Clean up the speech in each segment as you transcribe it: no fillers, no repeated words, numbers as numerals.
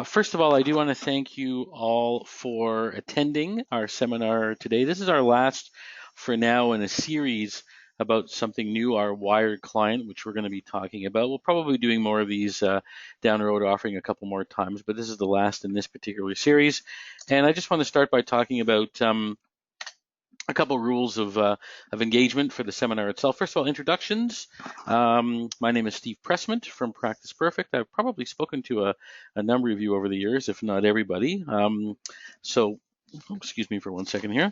First of all, I do want to thank you all for attending our seminar today. This is our last for now in a series about something new, our wired client, which we're going to be talking about. We'll probably be doing more of these down the road, offering a couple more times, but this is the last in this particular series. And I just want to start by talking about a couple rules of engagement for the seminar itself. First of all, introductions. My name is Steve Pressman from Practice Perfect. I've probably spoken to a number of you over the years, if not everybody. Excuse me for 1 second here.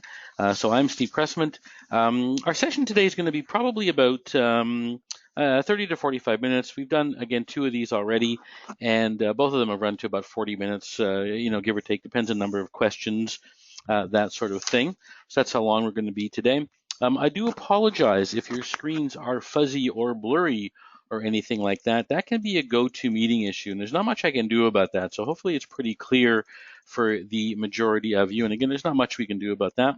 So I'm Steve Pressman. Our session today is going to be probably about 30 to 45 minutes. We've done, again, 2 of these already, and both of them have run to about 40 minutes, give or take, depends on the number of questions. That sort of thing. So that's how long we're going to be today. I do apologize if your screens are fuzzy or blurry or anything like that. That can be a GoToMeeting issue, and there's not much I can do about that. So hopefully it's pretty clear for the majority of you. And again, there's not much we can do about that.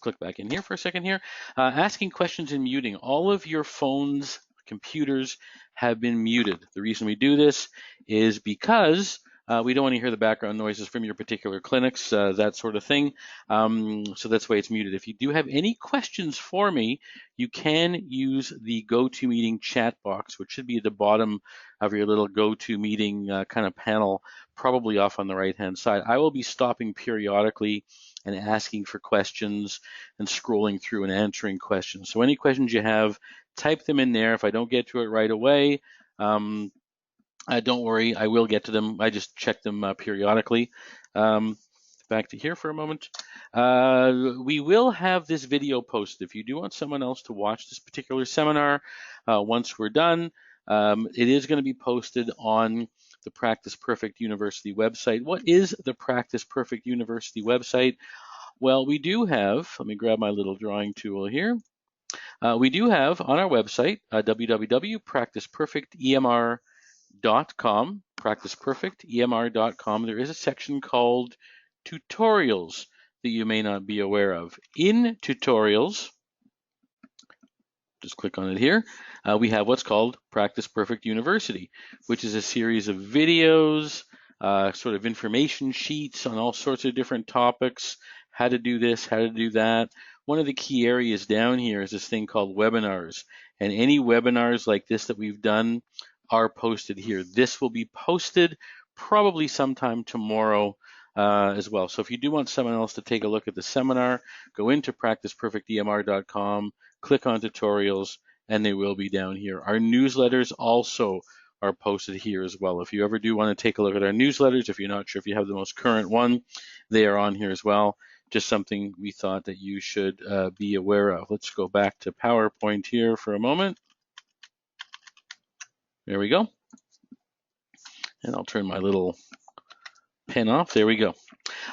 Click back in here for a second here. Asking questions and muting. All of your phones, computers have been muted. The reason we do this is because we don't want to hear the background noises from your particular clinics, that sort of thing. So that's why it's muted. If you do have any questions for me, you can use the GoToMeeting chat box, which should be at the bottom of your little GoToMeeting kind of panel, probably off on the right-hand side. I will be stopping periodically and asking for questions and scrolling through and answering questions. So any questions you have, type them in there. If I don't get to it right away, don't worry, I will get to them. I just check them periodically. Back to here for a moment. We will have this video posted. If you do want someone else to watch this particular seminar once we're done, it is going to be posted on the Practice Perfect University website. What is the Practice Perfect University website? Well, we do have, let me grab my little drawing tool here. We do have on our website, www.practiceperfectemr.com, practiceperfectemr.com. There is a section called tutorials that you may not be aware of. In tutorials, just click on it here, we have what's called Practice Perfect University, which is a series of videos, sort of information sheets on all sorts of different topics, how to do this, how to do that. One of the key areas down here is this thing called webinars, and any webinars like this that we've done are posted here. This will be posted probably sometime tomorrow as well. So if you do want someone else to take a look at the seminar, go into practiceperfectemr.com, click on tutorials, and they will be down here. Our newsletters also are posted here as well. If you ever do want to take a look at our newsletters, if you're not sure if you have the most current one, they are on here as well. Just something we thought that you should be aware of. Let's go back to PowerPoint here for a moment. There we go. And I'll turn my little pen off. There we go.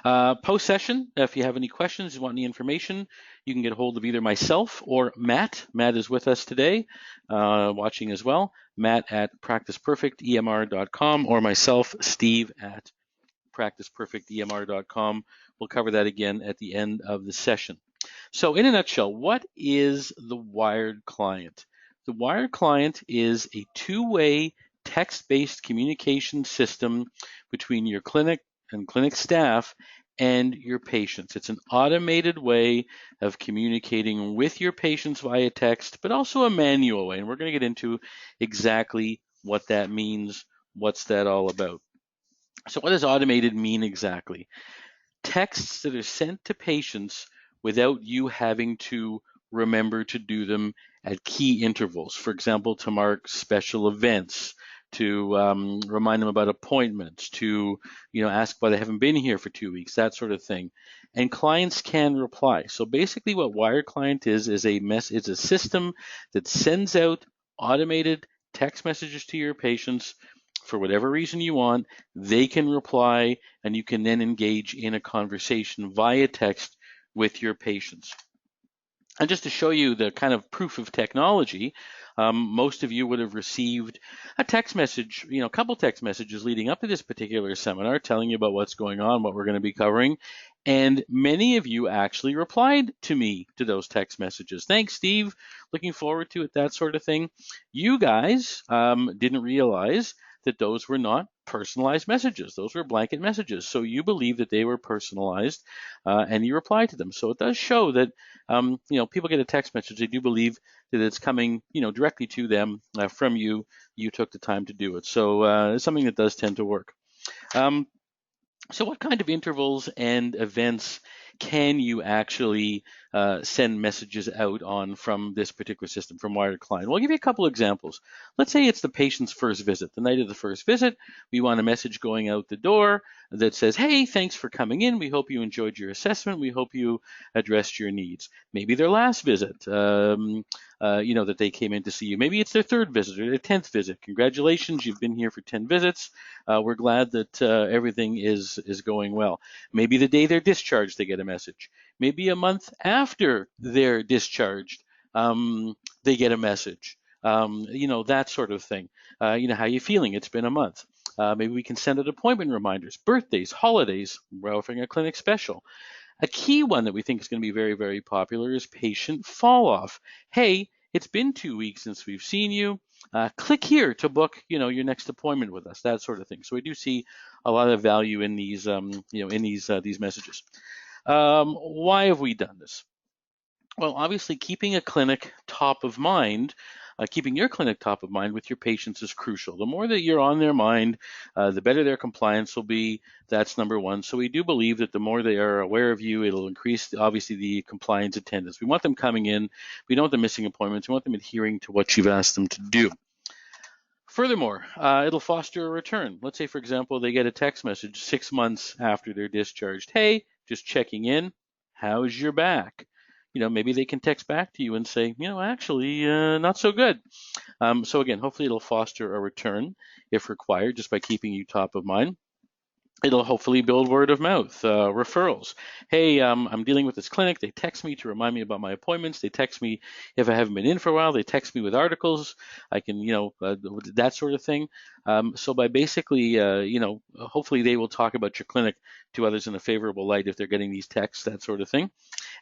Post-session, if you have any questions, you want any information, you can get a hold of either myself or Matt. Matt is with us today, watching as well. Matt at practiceperfectemr.com or myself, Steve at practiceperfectemr.com. We'll cover that again at the end of the session. So in a nutshell, what is the wired client? The wired client is a two-way text-based communication system between your clinic and clinic staff and your patients. It's an automated way of communicating with your patients via text, but also a manual way. And we're going to get into exactly what that means, what's that all about. So what does automated mean exactly? Texts that are sent to patients without you having to remember to do them at key intervals. For example, to mark special events, to remind them about appointments, to ask why they haven't been here for 2 weeks, that sort of thing. And clients can reply. So basically what Wired Client is a system that sends out automated text messages to your patients for whatever reason you want. They can reply, and you can then engage in a conversation via text with your patients. And just to show you the kind of proof of technology, most of you would have received a text message, a couple text messages leading up to this particular seminar telling you about what's going on, what we're going to be covering. And many of you actually replied to me to those text messages. Thanks, Steve. Looking forward to it, that sort of thing. You guys didn't realize that those were not personalized messages. Those were blanket messages. So you believe that they were personalized and you reply to them. So it does show that, people get a text message. They do believe that it's coming, directly to them from you. You took the time to do it. So it's something that does tend to work. So what kind of intervals and events can you actually send messages out on from this particular system, from Wired Client? Well, I'll give you a couple examples. Let's say it's the patient's first visit. The night of the first visit, we want a message going out the door that says, hey, thanks for coming in. We hope you enjoyed your assessment. We hope you addressed your needs. Maybe their last visit, that they came in to see you. Maybe it's their third visit or their 10th visit. Congratulations, you've been here for 10 visits. We're glad that everything is going well. Maybe the day they're discharged, they get a message. Maybe a month after they're discharged, they get a message. That sort of thing. How you feeling? It's been a month. Maybe we can send out appointment reminders, birthdays, holidays. We're offering a clinic special. A key one that we think is going to be very, very popular is patient follow-off. Hey, it's been 2 weeks since we've seen you. Click here to book, your next appointment with us, that sort of thing. So we do see a lot of value in these, these messages. Why have we done this? Well, obviously, keeping a clinic top of mind, keeping your clinic top of mind with your patients is crucial. The more that you're on their mind, the better their compliance will be. That's number one. So we do believe that the more they are aware of you, it'll increase, obviously, the compliance attendance. We want them coming in. We don't want them missing appointments. We want them adhering to what you've asked them to do. Furthermore, it'll foster a return. Let's say, for example, they get a text message 6 months after they're discharged. Hey, just checking in. How's your back? Maybe they can text back to you and say, actually, not so good. So again, hopefully it'll foster a return if required, just by keeping you top of mind. It'll hopefully build word of mouth, referrals. Hey, I'm dealing with this clinic. They text me to remind me about my appointments. They text me if I haven't been in for a while. They text me with articles. I can, that sort of thing. So by basically, hopefully they will talk about your clinic to others in a favorable light if they're getting these texts, that sort of thing.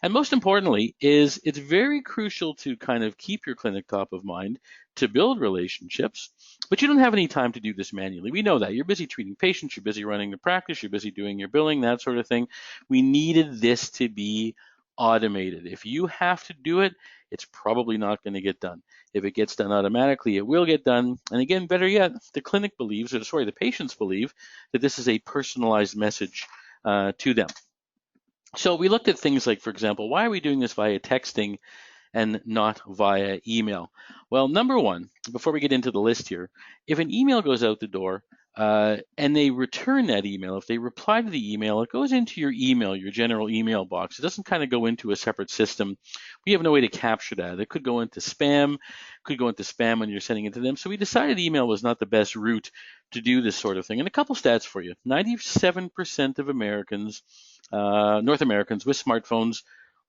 And most importantly is it's very crucial to kind of keep your clinic top of mind, to build relationships, but you don't have any time to do this manually. We know that. You're busy treating patients, you're busy running the practice, you're busy doing your billing, that sort of thing. We needed this to be automated. If you have to do it, it's probably not going to get done. If it gets done automatically, it will get done. And again, better yet, the patients believe that this is a personalized message to them. So we looked at things like, for example, why are we doing this via texting and not via email? Well, number one, before we get into the list here, if an email goes out the door and they return that email, if they reply to the email, it goes into your email, your general email box. It doesn't kind of go into a separate system. We have no way to capture that. It could go into spam, when you're sending it to them. So we decided email was not the best route to do this sort of thing. And a couple stats for you. 97% of Americans, North Americans with smartphones,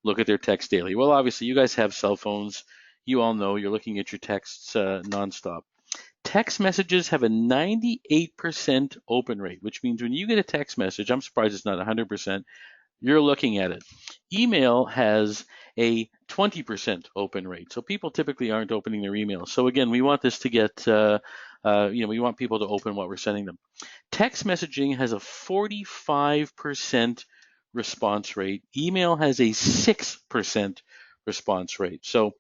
look at their text daily. Well, obviously, you guys have cell phones. You all know you're looking at your texts nonstop. Text messages have a 98% open rate, which means when you get a text message, I'm surprised it's not 100%, you're looking at it. Email has a 20% open rate. So people typically aren't opening their emails. So again, we want this to get, we want people to open what we're sending them. Text messaging has a 45% response rate. Email has a 6% response rate. So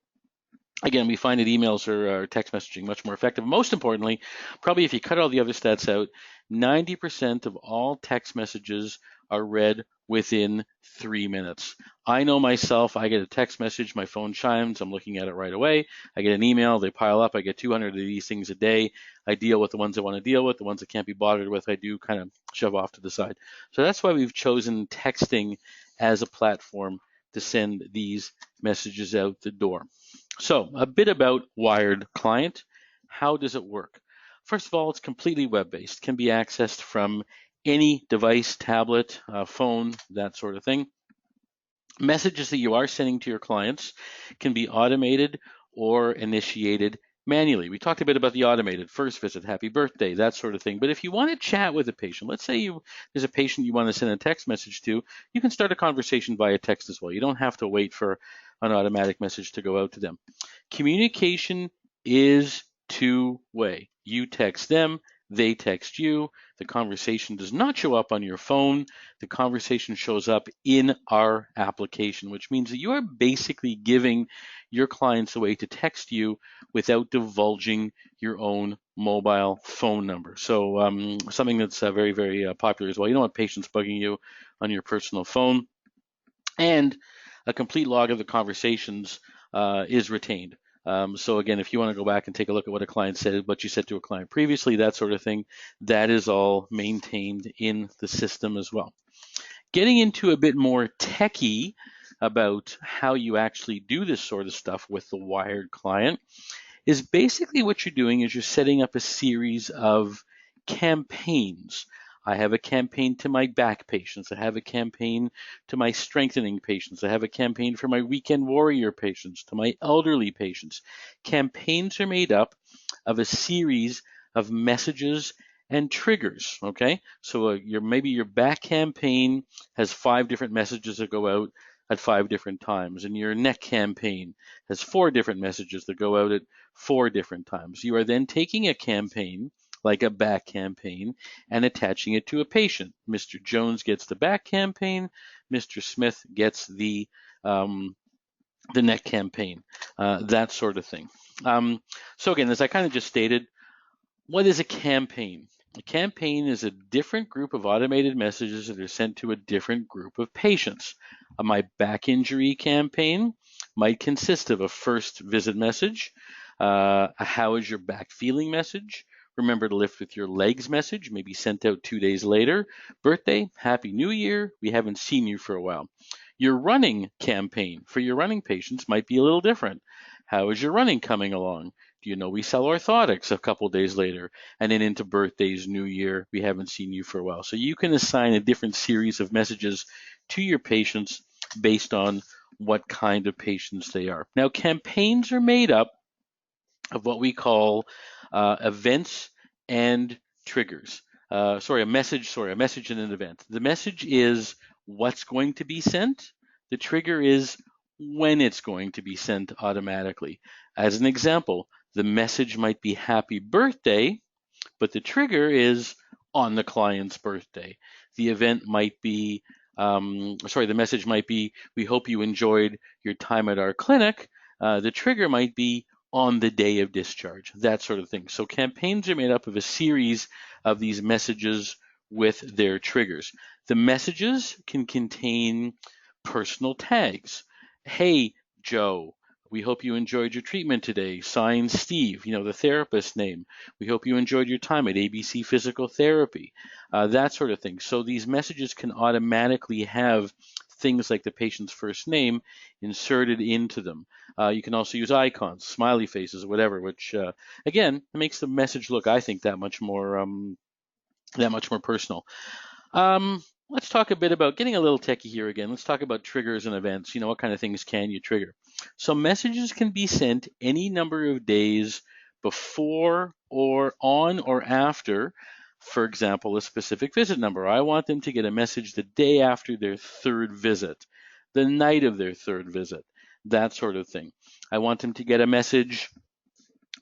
again, we find that emails or text messaging much more effective. Most importantly, probably if you cut all the other stats out, 90% of all text messages are read within 3 minutes. I know myself, I get a text message, my phone chimes, I'm looking at it right away. I get an email, they pile up, I get 200 of these things a day. I deal with the ones I want to deal with, the ones I can't be bothered with, I do kind of shove off to the side. So that's why we've chosen texting as a platform to send these messages out the door. So a bit about Wired Client. How does it work? First of all, it's completely web-based, can be accessed from any device, tablet, phone, that sort of thing. Messages that you are sending to your clients can be automated or initiated manually. We talked a bit about the automated first visit, happy birthday, that sort of thing. But if you want to chat with a patient, let's say there's a patient you want to send a text message to, you can start a conversation via text as well. You don't have to wait for an automatic message to go out to them. Communication is two-way. You text them, they text you. The conversation does not show up on your phone. The conversation shows up in our application, which means that you are basically giving your clients a way to text you without divulging your own mobile phone number. So something that's very, very popular as well. You don't want patients bugging you on your personal phone. And a complete log of the conversations is retained. So again, if you want to go back and take a look at what a client said, what you said to a client previously, that sort of thing, that is all maintained in the system as well. Getting into a bit more techie about how you actually do this sort of stuff with the wired client is basically what you're doing is you're setting up a series of campaigns. I have a campaign to my back patients. I have a campaign to my strengthening patients. I have a campaign for my weekend warrior patients, to my elderly patients. Campaigns are made up of a series of messages and triggers, okay? So maybe your back campaign has 5 different messages that go out at 5 different times, and your neck campaign has 4 different messages that go out at 4 different times. You are then taking a campaign, like a back campaign, and attaching it to a patient. Mr. Jones gets the back campaign, Mr. Smith gets the neck campaign, that sort of thing. So again, as I kind of just stated, what is a campaign? A campaign is a different group of automated messages that are sent to a different group of patients. My back injury campaign might consist of a first visit message, a how is your back feeling message, remember to lift with your legs message, maybe sent out 2 days later, birthday, happy new year, we haven't seen you for a while. Your running campaign for your running patients might be a little different. How is your running coming along? Do you know we sell orthotics a couple days later? And then into birthdays, New Year, we haven't seen you for a while. So you can assign a different series of messages to your patients based on what kind of patients they are. Now, campaigns are made up of what we call events and triggers. A message and an event. The message is what's going to be sent. The trigger is when it's going to be sent automatically. As an example, the message might be happy birthday, but the trigger is on the client's birthday. The event might be, the message might be, we hope you enjoyed your time at our clinic. The trigger might be on the day of discharge, that sort of thing. So campaigns are made up of a series of these messages with their triggers. The messages can contain personal tags. Hey, Joe, we hope you enjoyed your treatment today. Signed, Steve, the therapist name. We hope you enjoyed your time at ABC Physical Therapy, that sort of thing. So these messages can automatically have things like the patient's first name inserted into them. You can also use icons, smiley faces, whatever, which again makes the message look, I think, that much more personal. Let's talk a bit about getting a little techie here again. Let's talk about triggers and events. What kind of things can you trigger? So messages can be sent any number of days before or on or after, for example, a specific visit number. I want them to get a message the day after their 3rd visit, the night of their 3rd visit, that sort of thing. I want them to get a message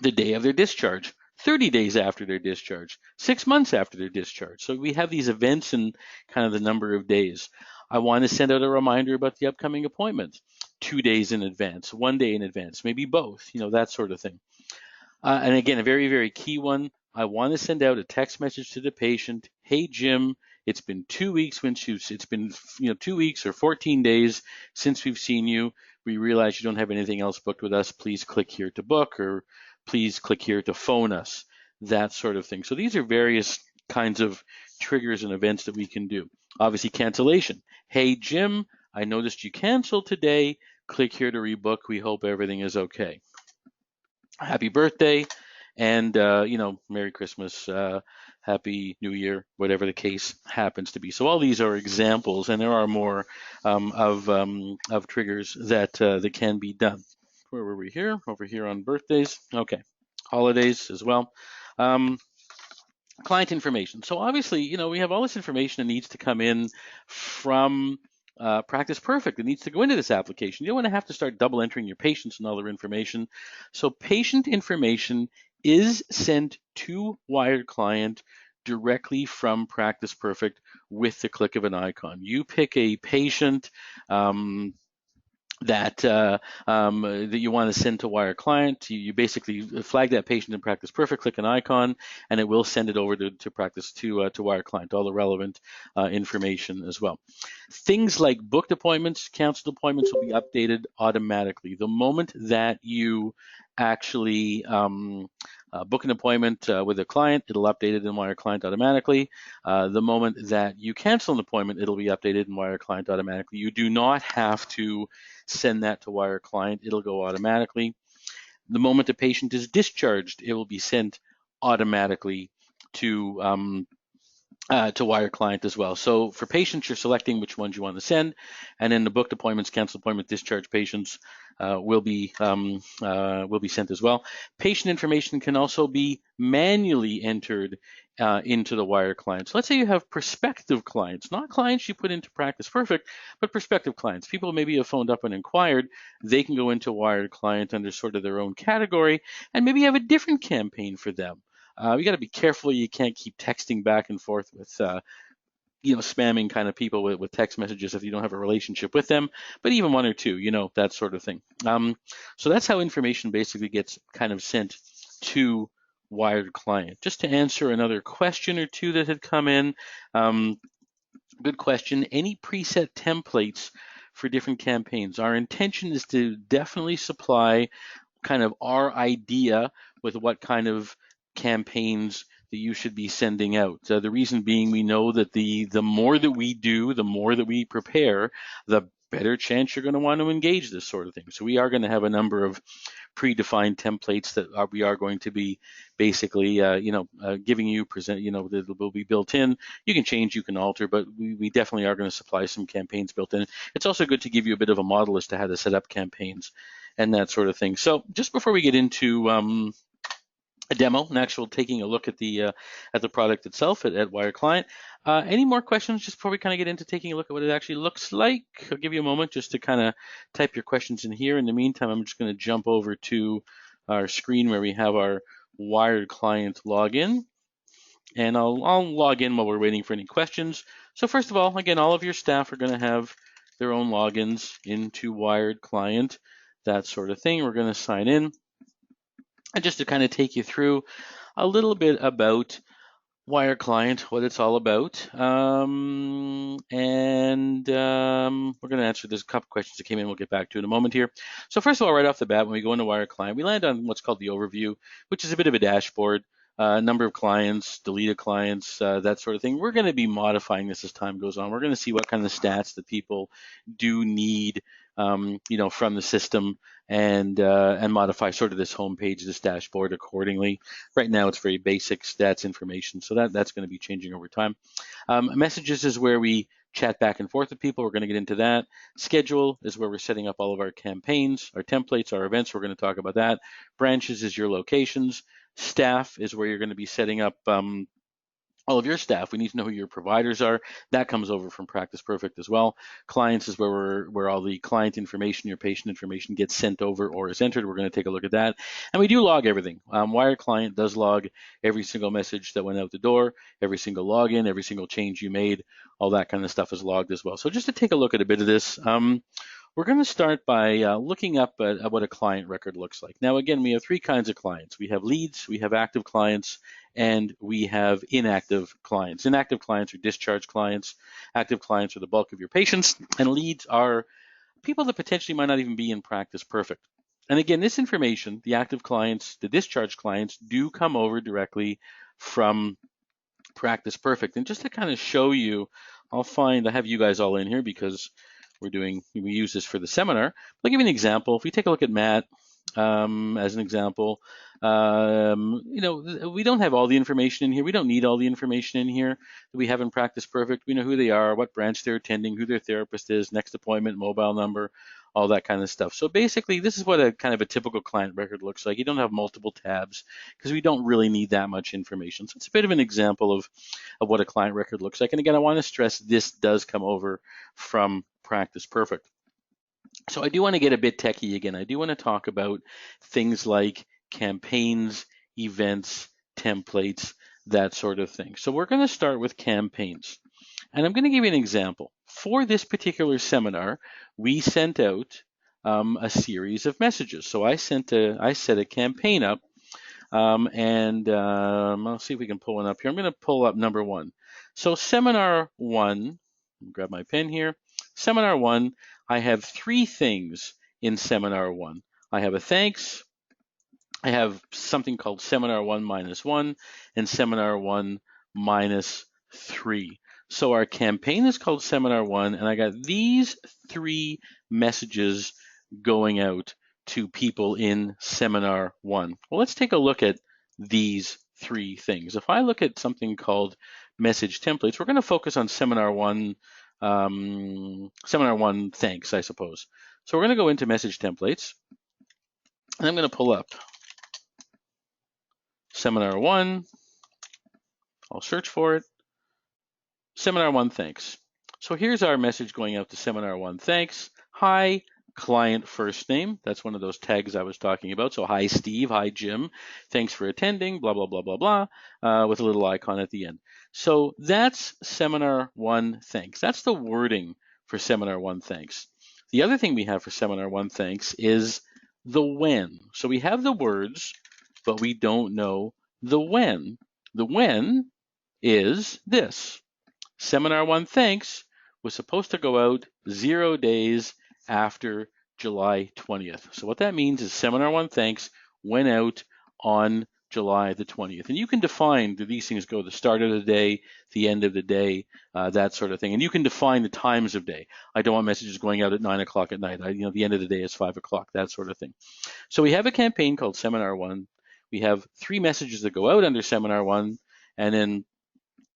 the day of their discharge, 30 days after their discharge, 6 months after their discharge. So we have these events in kind of the number of days. I want to send out a reminder about the upcoming appointment 2 days in advance, 1 day in advance, maybe both, that sort of thing. And again, a very, very key one, I want to send out a text message to the patient. Hey, Jim, it's been 2 weeks it's been 2 weeks or 14 days since we've seen you. We realize you don't have anything else booked with us. Please click here to book, or please click here to phone us, that sort of thing. So these are various kinds of triggers and events that we can do. Obviously, cancellation. Hey, Jim, I noticed you canceled today. Click here to rebook. We hope everything is okay. Happy birthday, and Merry Christmas, Happy New Year, whatever the case happens to be. So all these are examples, and there are more of triggers that can be done. Where were we here? Over here on birthdays. Okay. holidays as well. Um, Client information. So obviously, we have all this information that needs to come in from Practice Perfect. It needs to go into this application. You don't want to have to start double entering your patients and all their information. So patient information is sent to Wired Client directly from Practice Perfect with the click of an icon. You pick a patient. That you want to send to Wire Client. You basically flag that patient in Practice Perfect, click an icon, and it will send it over to Practice to Wire Client, all the relevant information as well. Things like booked appointments, canceled appointments will be updated automatically. The moment that you actually book an appointment with a client, it'll update it in Wire Client automatically. The moment that you cancel an appointment, it'll be updated in Wire Client automatically. You do not have to send that to Wire Client. It'll go automatically. The moment the patient is discharged, it will be sent automatically to Wire Client as well. So for patients, you're selecting which ones you want to send, and then the booked appointments, canceled appointment, discharge patients will be sent as well. Patient information can also be manually entered into the Wire Client. So let's say you have prospective clients, not clients you put into Practice Perfect, but prospective clients. People maybe have phoned up and inquired. They can go into Wired Client under sort of their own category, and maybe have a different campaign for them. You got to be careful. You can't keep texting back and forth with, spamming kind of people with text messages if you don't have a relationship with them. But even one or two, that sort of thing. So that's how information basically gets kind of sent to Wired Client. Just to answer another question or two that had come in. Good question. Any preset templates for different campaigns? Our intention is to definitely supply kind of our idea with what kind of campaigns that you should be sending out. The reason being, we know that the more that we do, the more that we prepare, the better chance you're going to want to engage this sort of thing. So we are going to have a number of predefined templates that we are going to be basically, giving you, that will be built in. You can change, you can alter, but we definitely are going to supply some campaigns built in. It's also good to give you a bit of a model as to how to set up campaigns and that sort of thing. So just before we get into a demo, an actual taking a look at the product itself at Wire Client. Any more questions just before we kind of get into taking a look at what it actually looks like? I'll give you a moment just to kind of type your questions in here. In the meantime, I'm just going to jump over to our screen where we have our Wired Client login. And I'll log in while we're waiting for any questions. So first of all, again, all of your staff are going to have their own logins into Wired Client, that sort of thing. We're going to sign in. And just to kind of take you through a little bit about Wire Client, what it's all about. We're going to answer there's a couple questions that came in we'll get back to in a moment here. So first of all, right off the bat, when we go into Wire Client, we land on what's called the overview, which is a bit of a dashboard. Number of clients, deleted clients, that sort of thing. We're going to be modifying this as time goes on. We're going to see what kind of stats that people do need, from the system, and modify sort of this homepage, this dashboard accordingly. Right now, it's very basic stats information, so that's going to be changing over time. Messages is where we chat back and forth with people. We're going to get into that. Schedule is where we're setting up all of our campaigns, our templates, our events. We're going to talk about that. Branches is your locations. Staff is where you're going to be setting up all of your staff. We need to know who your providers are. That comes over from Practice Perfect as well. Clients is where all the client information, your patient information gets sent over or is entered. We're going to take a look at that. And we do log everything. Wire Client does log every single message that went out the door, every single login, every single change you made. All that kind of stuff is logged as well. So just to take a look at a bit of this, we're going to start by looking up at what a client record looks like. Now, again, we have three kinds of clients. We have leads, we have active clients, and we have inactive clients. Inactive clients are discharge clients. Active clients are the bulk of your patients, and leads are people that potentially might not even be in Practice Perfect. And again, this information, the active clients, the discharge clients, do come over directly from Practice Perfect. And just to kind of show you, I have you guys all in here because we use this for the seminar. I'll give you an example. If we take a look at Matt as an example, we don't have all the information in here. We don't need all the information in here that we have in Practice Perfect. We know who they are, what branch they're attending, who their therapist is, next appointment, mobile number, all that kind of stuff. So basically, this is what a kind of a typical client record looks like. You don't have multiple tabs because we don't really need that much information. So it's a bit of an example of what a client record looks like. And again, I want to stress this does come over from Practice Perfect. So I do want to get a bit techie again. I do want to talk about things like campaigns, events, templates, that sort of thing. So we're going to start with campaigns. And I'm going to give you an example. For this particular seminar, we sent out a series of messages. So I set a campaign up, I'll see if we can pull one up here. I'm going to pull up number 1. So seminar 1, grab my pen here. Seminar 1, I have 3 things in seminar 1. I have a thanks, I have something called seminar 1 minus 1, and seminar 1 minus 3. So our campaign is called seminar 1, and I got these 3 messages going out to people in seminar 1. Well, let's take a look at these 3 things. If I look at something called message templates, we're going to focus on seminar 1 thanks, I suppose. So we're going to go into message templates, and I'm going to pull up seminar 1. I'll search for it. Seminar 1 thanks. So here's our message going out to seminar 1 thanks. Hi, client first name. That's one of those tags I was talking about. So hi, Steve. Hi, Jim. Thanks for attending. Blah, blah, blah, blah, blah, with a little icon at the end. So that's seminar 1 thanks. That's the wording for seminar 1 thanks. The other thing we have for seminar 1 thanks is the when. So we have the words, but we don't know the when. The when is this. Seminar 1 thanks was supposed to go out 0 days after July 20th. So what that means is seminar 1 thanks went out on July the 20th. And you can define, do these things go the start of the day, the end of the day, that sort of thing. And you can define the times of day. I don't want messages going out at 9 o'clock at night. The end of the day is 5 o'clock, that sort of thing. So we have a campaign called Seminar 1. We have 3 messages that go out under Seminar 1, and then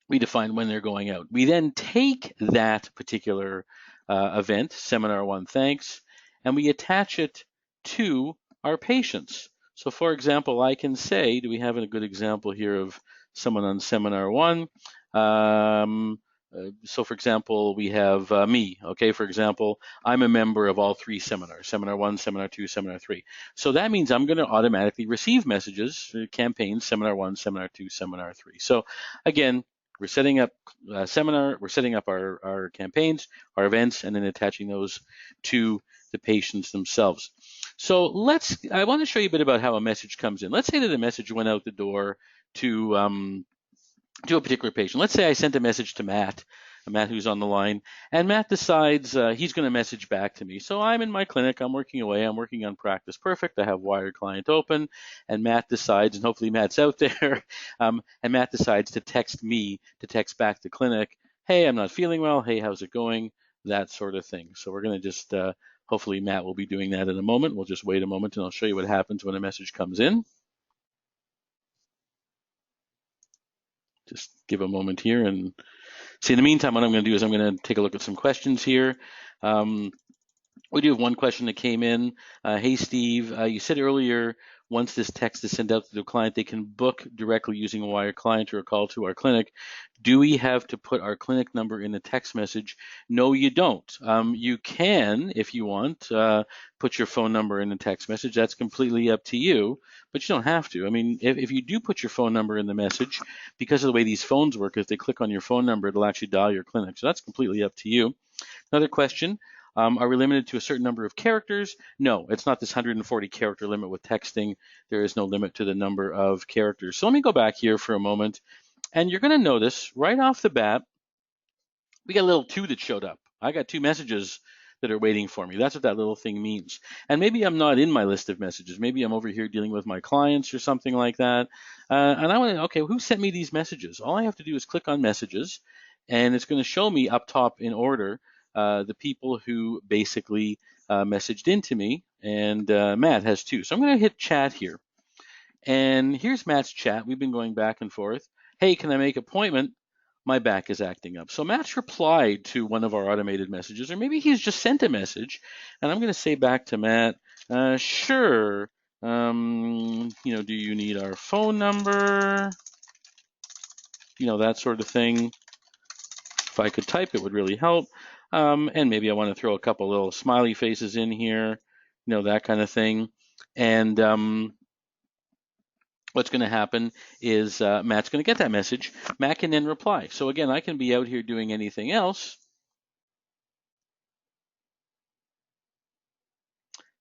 we define when they're going out. We then take that particular event, Seminar 1 thanks, and we attach it to our patients. So for example, I can say, do we have a good example here of someone on Seminar 1? So for example, we have me, okay? For example, I'm a member of all 3 seminars, Seminar 1, Seminar 2, Seminar 3. So that means I'm going to automatically receive messages, campaigns, Seminar 1, Seminar 2, Seminar 3. So again, we're setting up a seminar, we're setting up our campaigns, our events, and then attaching those to the patients themselves. So I want to show you a bit about how a message comes in. Let's say that a message went out the door to a particular patient. Let's say I sent a message to Matt who's on the line, and Matt decides he's going to message back to me. So I'm in my clinic, I'm working away, I'm working on Practice Perfect, I have Wired Client open, and Matt decides, and hopefully Matt's out there, and Matt decides to text me, to text back to clinic, hey, I'm not feeling well, hey, how's it going, that sort of thing. So we're going to just, hopefully Matt will be doing that in a moment. We'll just wait a moment and I'll show you what happens when a message comes in. Just give a moment here and see. In the meantime, what I'm going to do is I'm going to take a look at some questions here. We do have one question that came in. Hey, Steve, you said earlier once this text is sent out to the client, they can book directly using a wire client or a call to our clinic. Do we have to put our clinic number in the text message? No, you don't. You can, if you want, put your phone number in the text message. That's completely up to you, but you don't have to. I mean, if you do put your phone number in the message, because of the way these phones work, if they click on your phone number, it'll actually dial your clinic. So that's completely up to you. Another question. Are we limited to a certain number of characters? No, it's not this 140 character limit with texting. There is no limit to the number of characters. So let me go back here for a moment, and you're going to notice right off the bat, we got a little 2 that showed up. I got 2 messages that are waiting for me. That's what that little thing means. And maybe I'm not in my list of messages. Maybe I'm over here dealing with my clients or something like that. And I want to, okay, who sent me these messages? All I have to do is click on messages, and it's going to show me up top in order the people who basically messaged into me, and Matt has 2. So I'm going to hit chat here. And here's Matt's chat. We've been going back and forth. Hey, can I make an appointment? my back is acting up. So Matt's replied to one of our automated messages, or maybe he's just sent a message, and I'm going to say back to Matt, sure, do you need our phone number? That sort of thing. If I could type, it would really help. And maybe I want to throw a couple little smiley faces in here, that kind of thing. And what's going to happen is Matt's going to get that message. Matt can then reply. So again, I can be out here doing anything else.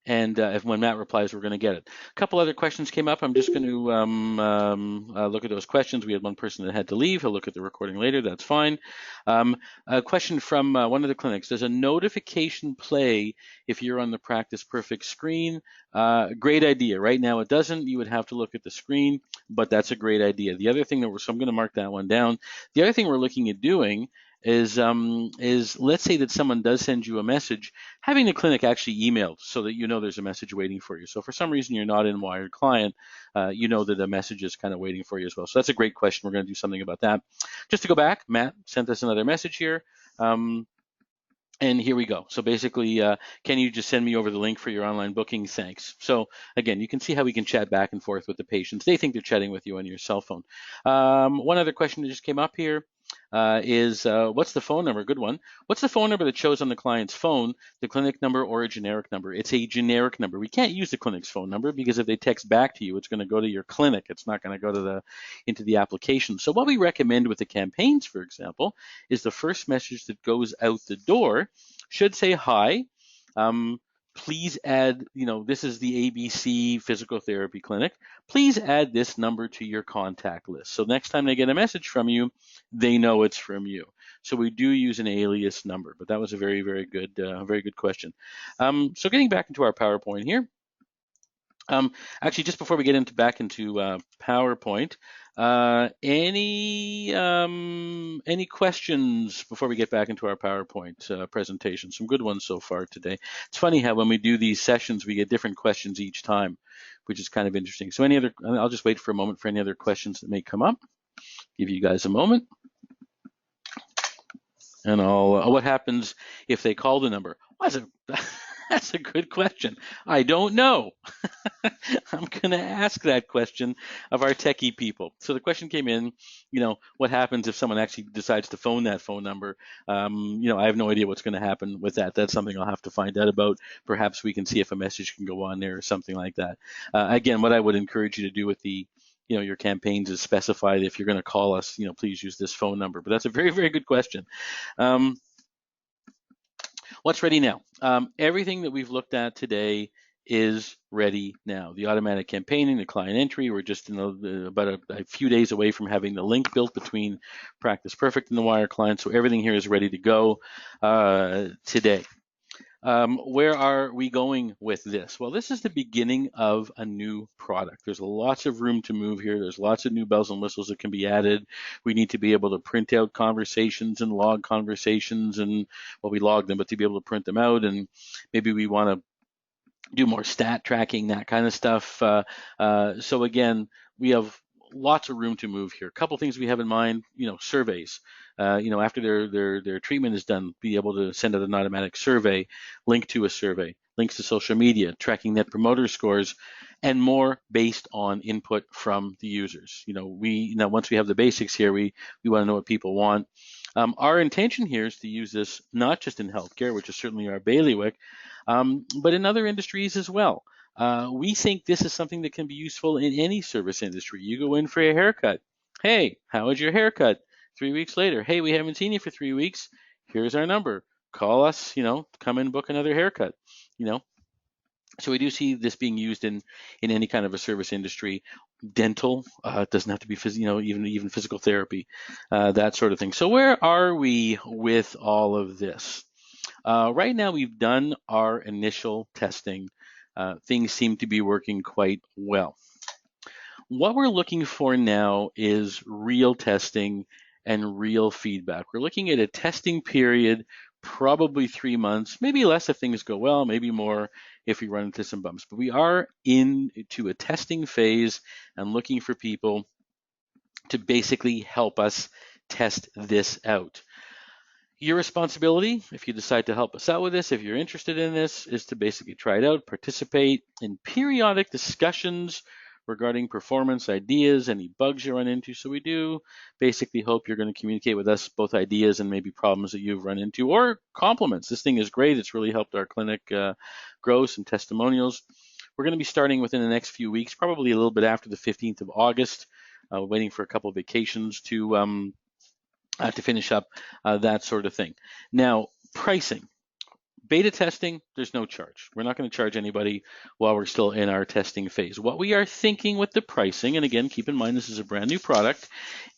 And if when Matt replies, we're going to get it. A couple other questions came up. I'm just going to look at those questions. We had one person that had to leave. He'll look at the recording later. That's fine. A question from one of the clinics. Does a notification play if you're on the Practice Perfect screen? Great idea. Right now it doesn't. You would have to look at the screen, but that's a great idea. The other thing so I'm going to mark that one down. The other thing we're looking at doing is let's say that someone does send you a message, having the clinic actually emailed so that there's a message waiting for you. So for some reason you're not in Wired Client, that a message is kind of waiting for you as well. So that's a great question. We're going to do something about that. Just to go back, Matt sent us another message here. And here we go. So basically, can you just send me over the link for your online booking? Thanks. So again, you can see how we can chat back and forth with the patients. They think they're chatting with you on your cell phone. One other question that just came up here is what's the phone number? Good one. What's the phone number that shows on the client's phone, the clinic number or a generic number? It's a generic number. We can't use the clinic's phone number because if they text back to you, it's going to go to your clinic. It's not going to go to into the application. So what we recommend with the campaigns, for example, is the first message that goes out the door should say hi. Please add, this is the ABC Physical Therapy Clinic. Please add this number to your contact list. So next time they get a message from you, they know it's from you. So we do use an alias number, but that was a very, very good question. So getting back into our PowerPoint here. Actually, just before we get back into PowerPoint, any questions before we get back into our PowerPoint presentation? Some good ones so far today. It's funny how when we do these sessions, we get different questions each time, which is kind of interesting. So I'll just wait for a moment for any other questions that may come up. Give you guys a moment. And what happens if they call the number? That's a good question. I don't know. I'm going to ask that question of our techie people. So the question came in, what happens if someone actually decides to phone that phone number? I have no idea what's going to happen with that. That's something I'll have to find out about. Perhaps we can see if a message can go on there or something like that. Again, what I would encourage you to do with your campaigns is specify that if you're going to call us, please use this phone number. But that's a very, very good question. What's ready now? Everything that we've looked at today is ready now. The automatic campaigning, the client entry, we're just about a few days away from having the link built between Practice Perfect and the Wire client. So everything here is ready to go today. Where are we going with this? Well, this is the beginning of a new product. There's lots of room to move here. There's lots of new bells and whistles that can be added. We need to be able to print out conversations and log conversations, and we log them, but to be able to print them out, and maybe we want to do more stat tracking, that kind of stuff. So again, we have lots of room to move here. A couple things we have in mind, surveys. After their treatment is done, be able to send out an automatic survey, link to a survey, links to social media, tracking net promoter scores, and more based on input from the users. Once we have the basics here, we want to know what people want. Our intention here is to use this not just in healthcare, which is certainly our bailiwick, but in other industries as well. We think this is something that can be useful in any service industry. You go in for a haircut. Hey, how was your haircut? 3 weeks later, hey, we haven't seen you for 3 weeks. Here's our number. Call us, come and book another haircut, So we do see this being used in any kind of a service industry. Dental, it doesn't have to be even physical therapy, that sort of thing. So where are we with all of this? Right now, we've done our initial testing. Things seem to be working quite well. What we're looking for now is real testing and real feedback. We're looking at a testing period, probably 3 months, maybe less if things go well, maybe more if we run into some bumps. But we are into a testing phase and looking for people to basically help us test this out. Your responsibility, if you decide to help us out with this, if you're interested in this, is to basically try it out, participate in periodic discussions regarding performance ideas, any bugs you run into. So we do basically hope you're going to communicate with us both ideas and maybe problems that you've run into, or compliments. This thing is great. It's really helped our clinic grow, some testimonials. We're going to be starting within the next few weeks, probably a little bit after the 15th of August, waiting for a couple of vacations to finish up that sort of thing. Now, pricing. Beta testing, there's no charge. We're not going to charge anybody while we're still in our testing phase. What we are thinking with the pricing, and again, keep in mind this is a brand new product,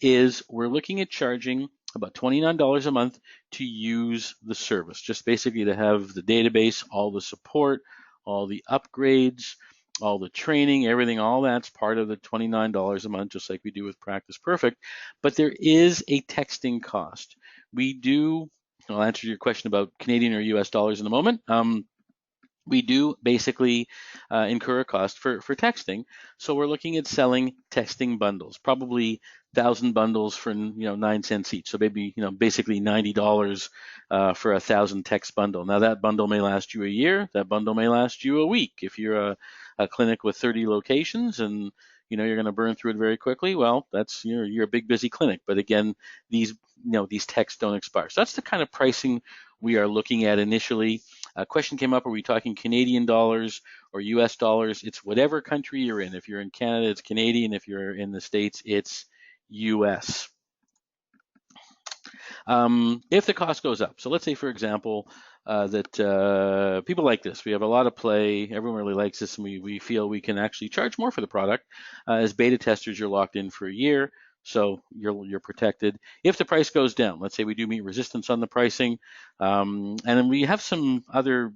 is we're looking at charging about $29 a month to use the service, just basically to have the database, all the support, all the upgrades, all the training, everything, all that's part of the $29 a month, just like we do with Practice Perfect. But there is a texting cost. I'll answer your question about Canadian or US dollars in a moment. We do basically incur a cost for texting. So we're looking at selling texting bundles, probably 1,000 bundles for 9 cents each. So maybe basically $90 for a 1,000 text bundle. Now that bundle may last you a year. That bundle may last you a week. If you're a clinic with 30 locations and you're going to burn through it very quickly, well, that's you're a big busy clinic. But again, these texts don't expire. So that's the kind of pricing we are looking at initially. A question came up, are we talking Canadian dollars or US dollars? It's whatever country you're in. If you're in Canada, it's Canadian. If you're in the States, it's US. If the cost goes up, so let's say, for example, that people like this. We have a lot of play. Everyone really likes this, and we feel we can actually charge more for the product. As beta testers, you're locked in for a year, so you're protected. If the price goes down, let's say we do meet resistance on the pricing, and then we have some other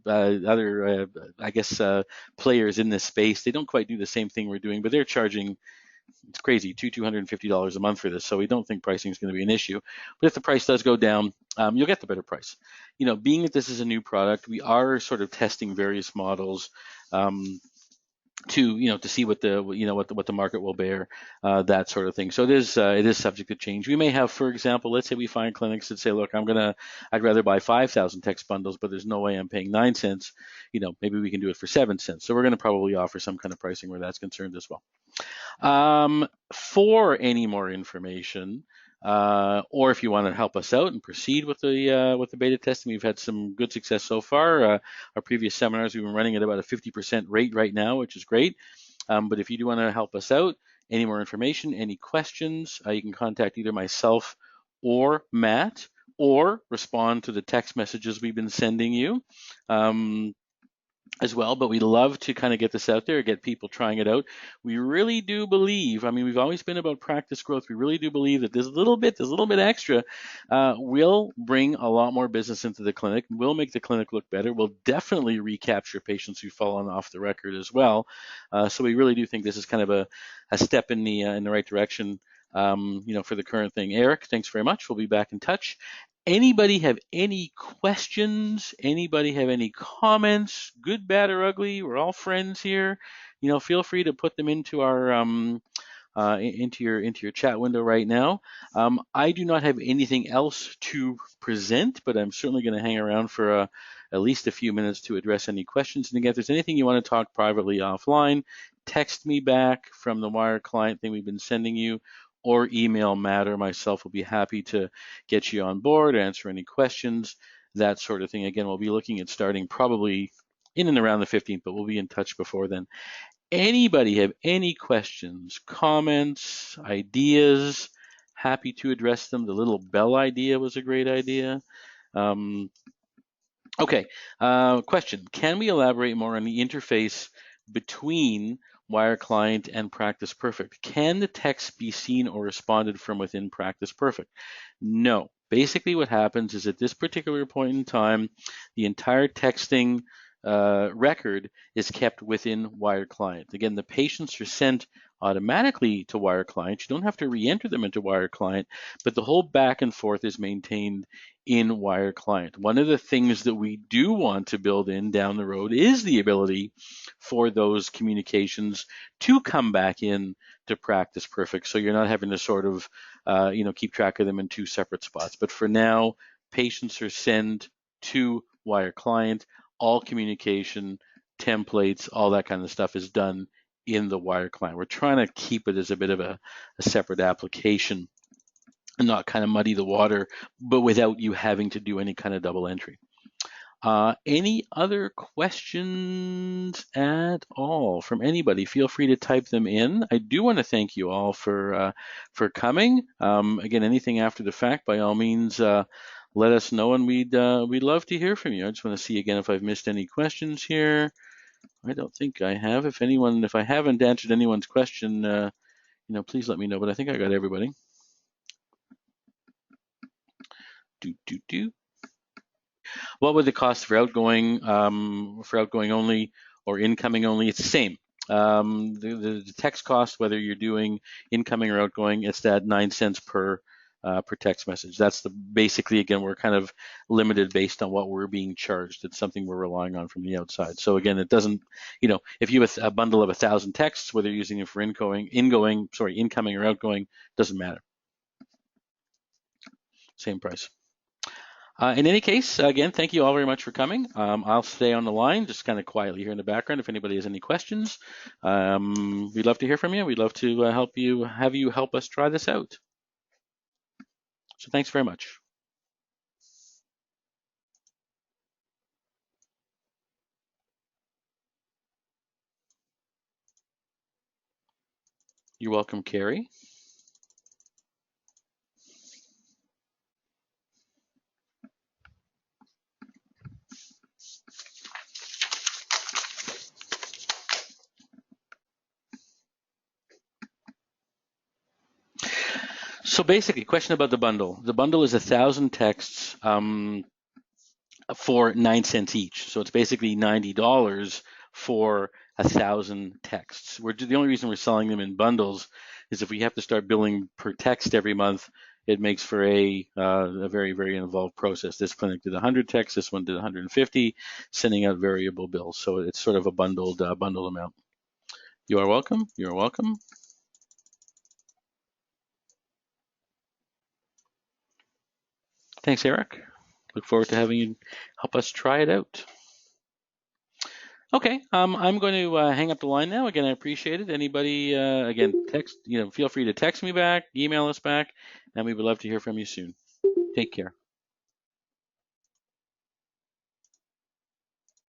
players in this space. They don't quite do the same thing we're doing, but they're charging. It's crazy, $250 a month for this, so we don't think pricing is going to be an issue. But if the price does go down, you'll get the better price. Being that this is a new product, we are sort of testing various models to see what the market will bear, that sort of thing. So it is subject to change. We may have, for example, let's say we find clinics that say, look, I'd rather buy 5,000 text bundles, but there's no way I'm paying 9 cents. Maybe we can do it for 7 cents. So we're going to probably offer some kind of pricing where that's concerned as well. For any more information, or if you want to help us out and proceed with the beta testing, we've had some good success so far. Our previous seminars, we've been running at about a 50% rate right now, which is great. But if you do want to help us out, any more information, any questions, you can contact either myself or Matt, or respond to the text messages we've been sending you. As well, but we love to kind of get this out there, get people trying it out. We really do believe, we've always been about practice growth. We really do believe that this little bit extra will bring a lot more business into the clinic, will make the clinic look better, will definitely recapture patients who've fallen off the record as well. So we really do think this is kind of a step in the right direction, for the current thing. Eric, thanks very much. We'll be back in touch. Anybody have any questions? Anybody have any comments? Good, bad, or ugly? We're all friends here. Feel free to put them into our into your chat window right now. I do not have anything else to present, but I'm certainly going to hang around for at least a few minutes to address any questions. And again, if there's anything you want to talk privately offline, text me back from the Wire client thing we've been sending you, or email Matt or myself. Will be happy to get you on board, answer any questions, that sort of thing. Again, we'll be looking at starting probably in and around the 15th, but we'll be in touch before then. Anybody have any questions, comments, ideas? Happy to address them. The little bell idea was a great idea. Okay, question. Can we elaborate more on the interface between Wire Client and Practice Perfect? Can the text be seen or responded from within Practice Perfect? No. Basically what happens is at this particular point in time, the entire texting record is kept within Wire Client. Again, the patients are sent automatically to Wire Client. You don't have to re-enter them into Wire Client, but the whole back and forth is maintained in Wire Client. One of the things that we do want to build in down the road is the ability for those communications to come back in to Practice Perfect, so you're not having to sort of keep track of them in two separate spots. But for now, patients are sent to wire client. All communication, templates, all that kind of stuff is done in the wire client. We're trying to keep it as a bit of a separate application and not kind of muddy the water, but without you having to do any kind of double entry. Any other questions at all from anybody? Feel free to type them in. I do want to thank you all for coming. Again, anything after the fact, by all means, let us know, and we'd love to hear from you. I just want to see again if I've missed any questions here. I don't think I have. If I haven't answered anyone's question, please let me know. But I think I got everybody. What would the cost for outgoing only or incoming only? It's the same. The text cost, whether you're doing incoming or outgoing, it's that 9 cents per text message. That's basically, again, we're kind of limited based on what we're being charged. It's something we're relying on from the outside. So again, it doesn't, if you have a bundle of 1,000 texts, whether you're using it for incoming or outgoing, doesn't matter. Same price. In any case, again, thank you all very much for coming. I'll stay on the line, just kind of quietly here in the background. If anybody has any questions, we'd love to hear from you. We'd love to have you help us try this out. So thanks very much. You're welcome, Carrie. So basically, question about the bundle. The bundle is 1,000 texts for 9 cents each. So it's basically $90 for 1,000 texts. The only reason we're selling them in bundles is if we have to start billing per text every month, it makes for a very, very involved process. This clinic did 100 texts, this one did 150, sending out variable bills. So it's sort of a bundled amount. You are welcome. You are welcome. Thanks, Eric. Look forward to having you help us try it out. Okay, I'm going to hang up the line now. Again, I appreciate it. Anybody, again, feel free to text me back, email us back, and we would love to hear from you soon. Take care.